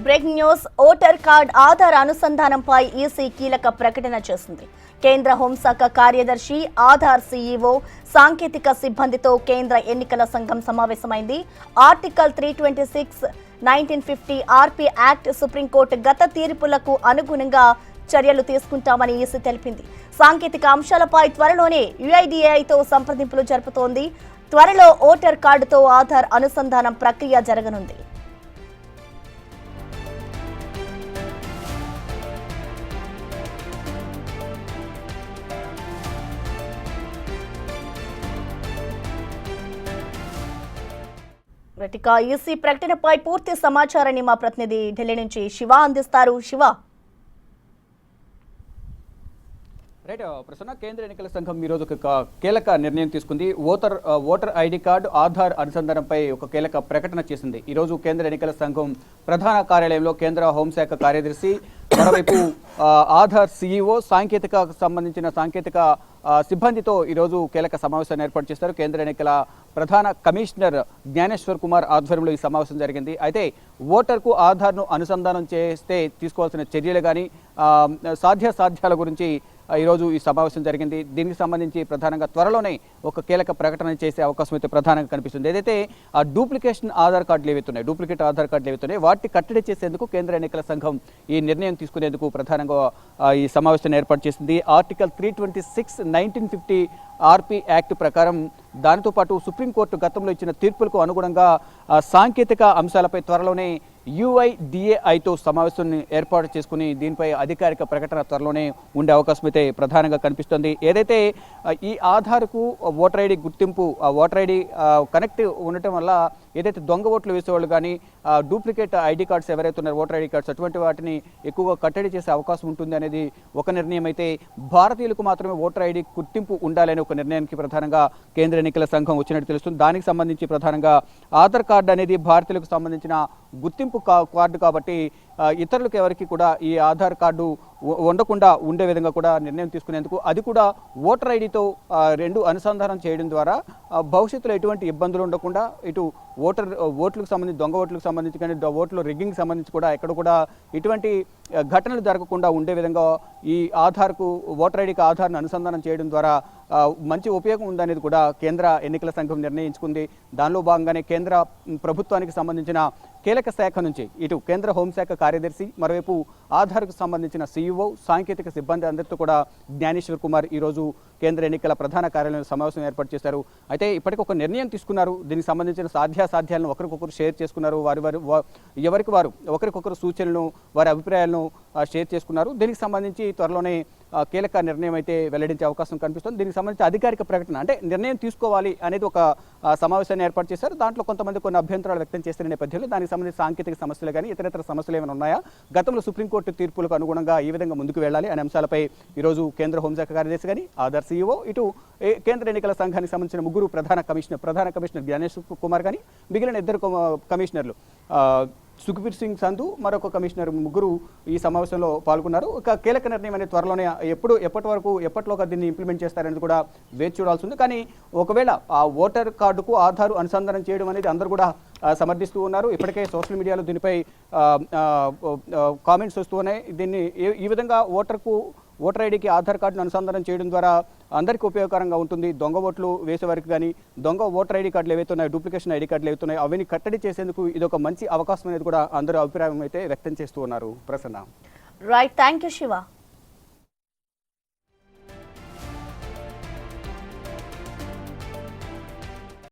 Breaking news. Voter card Aadhaar అనుసంధానంపై EC కీలక ప్రకటన చేసింది. కేంద్ర హోంశాఖ కార్యదర్శి, ఆధార్ సీఈఓ, సాంకేతిక సిబ్బందితో కేంద్ర ఎన్నికల సంఘం సమావేశమైంది. ఆర్టికల్ 326, 1950 ఆర్పీ యాక్ట్, సుప్రీంకోర్టు గత తీర్పులకు అనుగుణంగా చర్యలు తీసుకుంటామని ఈసీ తెలిపింది. సాంకేతిక అంశాలపై త్వరలోనే యుఐడిఏఐతో సంప్రదింపులు జరుపుతోంది. త్వరలో ఓటర్ కార్డుతో ఆధార్ అనుసంధానం ప్రక్రియ జరగనుంది. ఈసీ ప్రకటనపై పూర్తి సమాచారాన్ని మా ప్రతినిధి ఢిల్లీ నుంచి శివ అందిస్తారు. శివ, రైట్ ప్రసన్న, కేంద్ర ఎన్నికల సంఘం ఈరోజు ఒక కీలక నిర్ణయం తీసుకుంది. ఓటర్ ఐడి కార్డు, ఆధార్ అనుసంధానంపై ఒక కీలక ప్రకటన చేసింది. ఈరోజు కేంద్ర ఎన్నికల సంఘం ప్రధాన కార్యాలయంలో కేంద్ర హోంశాఖ కార్యదర్శి, మరోవైపు ఆధార్ సీఈఓ, సంబంధించిన సాంకేతిక సిబ్బందితో ఈరోజు కీలక సమావేశాన్ని ఏర్పాటు చేస్తారు. కేంద్ర ఎన్నికల ప్రధాన కమిషనర్ జ్ఞానేశ్వర్ కుమార్ ఆధ్వర్యంలో ఈ సమావేశం జరిగింది. అయితే ఓటర్కు ఆధార్ను అనుసంధానం చేస్తే తీసుకోవాల్సిన చర్యలు కానీ సాధ్యాల గురించి ఈరోజు ఈ సమావేశం జరిగింది. దీనికి సంబంధించి ప్రధానంగా త్వరలోనే ఒక కీలక ప్రకటన చేసే అవకాశం అయితే ప్రధానంగా కనిపిస్తుంది. ఏదైతే ఆ డూప్లికేట్ ఆధార్ కార్డులు ఏవైతున్నాయి వాటిని కట్టడి చేసేందుకు కేంద్ర ఎన్నికల సంఘం ఈ నిర్ణయం తీసుకునేందుకు ప్రధానంగా ఈ సమావేశాన్ని ఏర్పాటు చేసింది. ఆర్టికల్ 326, 1950 ఆర్పీ యాక్ట్ ప్రకారం, దానితో పాటు సుప్రీంకోర్టు గతంలో ఇచ్చిన తీర్పులకు అనుగుణంగా సాంకేతిక అంశాలపై త్వరలోనే యుఐడిఏఐతో సమావేశాన్ని ఏర్పాటు చేసుకుని దీనిపై అధికారిక ప్రకటన త్వరలోనే ఉండే అవకాశం అయితే ప్రధానంగా కనిపిస్తుంది. ఏదైతే ఈ ఆధార్కు ఓటర్ ఐడి గుర్తింపు, ఓటర్ ఐడి కనెక్ట్ ఉండటం వల్ల ఏదైతే దొంగ ఓట్లు వేసేవాళ్ళు కానీ డూప్లికేట్ ఐడి కార్డ్స్ ఎవరైతే ఉన్నారో, ఓటర్ ఐడి కార్డ్స్, అటువంటి వాటిని ఎక్కువగా కట్టడి చేసే అవకాశం ఉంటుంది అనేది ఒక నిర్ణయం. అయితే భారతీయులకు మాత్రమే ఓటర్ ఐడి గుర్తింపు ఉండాలనే ఒక నిర్ణయానికి ప్రధానంగా కేంద్ర ఎన్నికల సంఘం వచ్చినట్టు తెలుస్తుంది. దానికి సంబంధించి ప్రధానంగా ఆధార్ కార్డు అనేది భారతీయులకు సంబంధించిన గుర్తింపు కార్డు కాబట్టి ఇతరులకు ఎవరికి కూడా ఈ ఆధార్ కార్డు ఉండకుండా ఉండే విధంగా కూడా నిర్ణయం తీసుకునేందుకు, అది కూడా ఓటర్ ఐడితో రెండు అనుసంధానం చేయడం ద్వారా భవిష్యత్తులో ఎటువంటి ఇబ్బందులు ఉండకుండా ఇటు ఓట్లకు సంబంధించి, దొంగ ఓట్లకు సంబంధించి కానీ ఓట్ల రిగ్గింగ్ సంబంధించి కూడా ఎక్కడ కూడా ఇటువంటి ఘటనలు జరగకుండా ఉండే విధంగా ఈ ఓటర్ ఐడికి ఆధార్ను అనుసంధానం చేయడం ద్వారా మంచి ఉపయోగం ఉందనేది కూడా కేంద్ర ఎన్నికల సంఘం నిర్ణయించుకుంది. దానిలో భాగంగానే కేంద్ర ప్రభుత్వానికి సంబంధించిన కీలక శాఖ నుంచి ఇటు కేంద్ర హోంశాఖ కార్యదర్శి, మరోవైపు ఆధార్కు సంబంధించిన సీఈఓ, సాంకేతిక సిబ్బంది అందరితో కూడా జ్ఞానేశ్వర్ కుమార్ ఈరోజు కేంద్ర ఎన్నికల ప్రధాన కార్యాలయంలో సమావేశం ఏర్పాటు చేశారు. అయితే ఇప్పటికి ఒక నిర్ణయం తీసుకున్నారు. దీనికి సంబంధించిన సాధ్యాలను ఒకరికొకరు షేర్ చేసుకున్నారు. ఎవరికి వారు ఒకరికొకరు సూచనలను, వారి అభిప్రాయాలను షేర్ చేసుకున్నారు. దీనికి సంబంధించి త్వరలోనే కీలక నిర్ణయం అయితే వెల్లడించే అవకాశం కనిపిస్తుంది. దీనికి సంబంధించి అధికారిక ప్రకటన, అంటే నిర్ణయం తీసుకోవాలి అనేది ఒక సమావేశాన్ని ఏర్పాటు చేశారు. దాంట్లో కొంతమంది కొన్ని అభ్యంతరాలు వ్యక్తం చేస్తున్న నేపథ్యంలో దానికి సంబంధించి సాంకేతిక సమస్యలు కానీ ఇతర సమస్యలు ఏమైనా ఉన్నాయా, గతంలో సుప్రీంకోర్టు తీర్పులకు అనుగుణంగా ఈ విధంగా ముందుకు వెళ్ళాలి అనే అంశాలపై ఈరోజు కేంద్ర హోంశాఖ కార్యదర్శి కానీ, ఆధార్ సీఈఓ, ఇటు కేంద్ర ఎన్నికల సంఘానికి సంబంధించిన ముగ్గురు ప్రధాన కమిషనర్ జ్ఞానేశ్వర్ కుమార్ కానీ, మిగిలిన ఇద్దరు కమిషనర్లు సుఖ్బీర్ సింగ్ సంధు, మరొక కమిషనర్, ముగ్గురు ఈ సమావేశంలో పాల్గొన్నారు. ఒక కీలక నిర్ణయం అనేది త్వరలోనే ఎప్పటిలోగా దీన్ని ఇంప్లిమెంట్ చేస్తారనేది కూడా వేచి చూడాల్సి ఉంది. కానీ ఒకవేళ ఆ ఓటర్ కార్డుకు ఆధార్ అనుసంధానం చేయడం అనేది అందరూ కూడా సమర్థిస్తూ ఉన్నారు. ఇప్పటికే సోషల్ మీడియాలో దీనిపై కామెంట్స్ వస్తూ ఉన్నాయి. దీన్ని ఈ విధంగా ఓటర్ ఐడికి ఆధార్ కార్డును అనుసంధానం చేయడం ద్వారా అందరికీ ఉపయోగకరంగా ఉంటుంది. దొంగ ఓట్లు వేసేవారికి కానీ, దొంగ ఓటర్ ఐడి కార్డులు ఏవైతే ఉన్నాయో, డూప్లికేషన్ ఐడి కార్డులు ఏవైతే ఉన్నాయో అవన్నీ కట్టడి చేసేందుకు ఇది ఒక మంచి అవకాశం అనేది కూడా అందరూ అభిప్రాయం అయితే వ్యక్తం చేస్తూ ఉన్నారు. Prasanna, right, thank you Shiva.